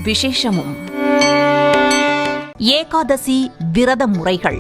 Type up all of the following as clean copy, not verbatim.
விசேஷமும். ஏகாதசி விரத முறைகள்.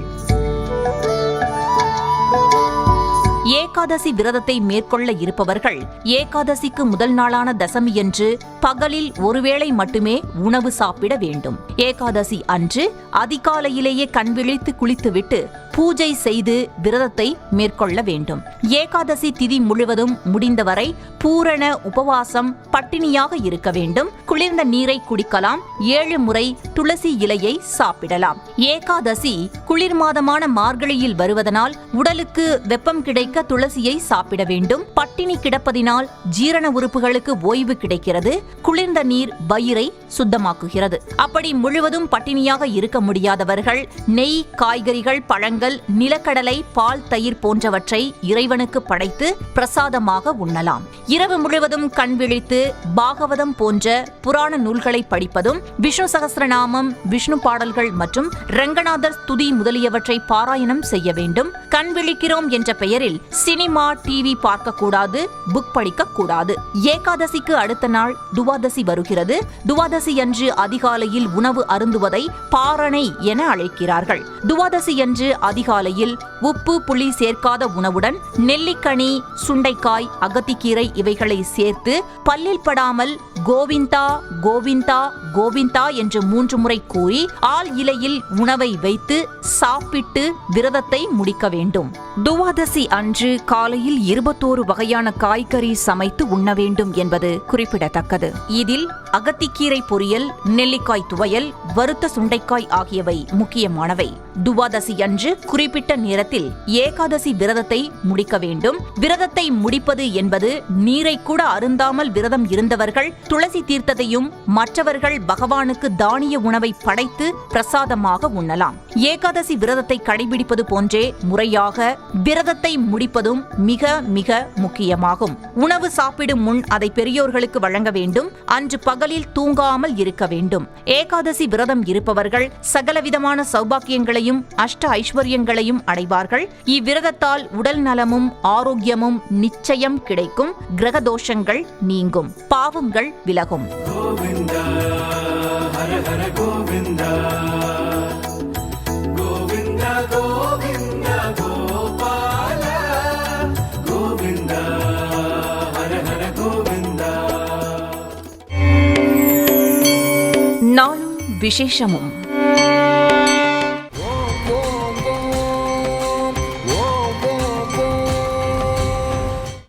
ஏகாதசி விரதத்தை மேற்கொள்ள இருப்பவர்கள் ஏகாதசிக்கு முதல் நாளான தசமியன்று பகலில் ஒருவேளை மட்டுமே உணவு சாப்பிட வேண்டும். ஏகாதசி அன்று அதிகாலையிலேயே கண்விழித்து குளித்துவிட்டு பூஜை செய்து விரதத்தை மேற்கொள்ள வேண்டும். ஏகாதசி திதி முழுவதும் முடிந்தவரை பூரண உபவாசம் பட்டினியாக இருக்க வேண்டும். குளிர்ந்த நீரை குடிக்கலாம். 7 முறை துளசி இலையை சாப்பிடலாம். ஏகாதசி குளிர் மாதமான மார்கழியில் வருவதனால் உடலுக்கு வெப்பம் கிடைக்க துளசியை சாப்பிட வேண்டும். பட்டினி கிடப்பதினால் ஜீரண உறுப்புகளுக்கு ஓய்வு கிடைக்கிறது. குளிர்ந்த நீர் வயிறை சுத்தமாக்குகிறது. அப்படி முழுவதும் பட்டினியாக இருக்க முடியாதவர்கள் நெய், காய்கறிகள், பழங்கள், நிலக்கடலை, பால், தயிர் போன்றவற்றை இறைவனுக்கு படைத்து பிரசாதமாக உண்ணலாம். இரவு முழுவதும் கண் விழித்து பாகவதம் போன்ற புராண நூல்களை படிப்பதும், விஷ்ணு சகஸ்ரநாமம், விஷ்ணு பாடல்கள் மற்றும் ரங்கநாதர் ஸ்துதி முதலியவற்றை பாராயணம் செய்ய வேண்டும். கண் விழிக்கிறோம் என்ற பெயரில் சினிமா, டிவி பார்க்கக்கூடாது, புக் படிக்கக்கூடாது. ஏகாதசிக்கு அடுத்த நாள் துவாதசி வருகிறது. துவாதசி அன்று அதிகாலையில் உணவு அருந்துவதை பாரணை என அழைக்கிறார்கள். துவாதசி அன்று அதிகாலையில் உப்பு, புளி சேர்க்காத உணவுடன் நெல்லிக்கனி, சுண்டைக்காய், அகத்திக்கீரை இவைகளை சேர்த்து பல்லில் படாமல் கோவிந்தா கோவிந்தா கோவிந்தா என்று 3 முறை கூறி ஆள் இலையில் உணவை வைத்து சாப்பிட்டு விரதத்தை முடிக்க வேண்டும். துவாதசி அன்று காலையில் 21 வகையான காய்கறி சமைத்து உண்ண வேண்டும் என்பது குறிப்பிடத்தக்கது. இதில் அகத்திக்கீரை பொரியல், நெல்லிக்காய் துவையல், வறுத்த சுண்டைக்காய் ஆகியவை முக்கியமானவை. துவாதசி அன்று குறிப்பிட்ட நேரத்தில் ஏகாதசி விரதத்தை முடிக்க வேண்டும். விரதத்தை முடிப்பது என்பது நீரை கூட அருந்தாமல் விரதம் இருந்தவர்கள் துளசி தீர்த்தத்தையும் மற்றவர்கள் பகவானுக்கு தானிய உணவை படைத்து பிரசாதமாக உண்ணலாம். ஏகாதசி விரதத்தை கடைபிடிப்பது போன்றே முறையாக விரதத்தை முடிப்பதும் மிக மிக முக்கியமாகும். உணவு சாப்பிடும் முன் அதை பெரியோர்களுக்கு வழங்க வேண்டும். அன்று பகலில் தூங்காமல் இருக்க வேண்டும். ஏகாதசி விரதம் இருப்பவர்கள் சகலவிதமான சௌபாக்கியங்களையும் அஷ்ட ஐஸ்வர்யங்களையும் அடைவார்கள். இவ்விரதத்தால் உடல் நலமும் ஆரோக்கியமும் நிச்சயம் கிடைக்கும். கிரக தோஷங்கள் நீங்கும். பாவங்கள் விலகும். கோவிந்தா, ஹர ஹர கோவிந்தா, கோவிந்தா கோவிந்தா கோபால, கோவிந்தா, ஹர ஹர கோவிந்தா. நாளும் விசேஷமும்.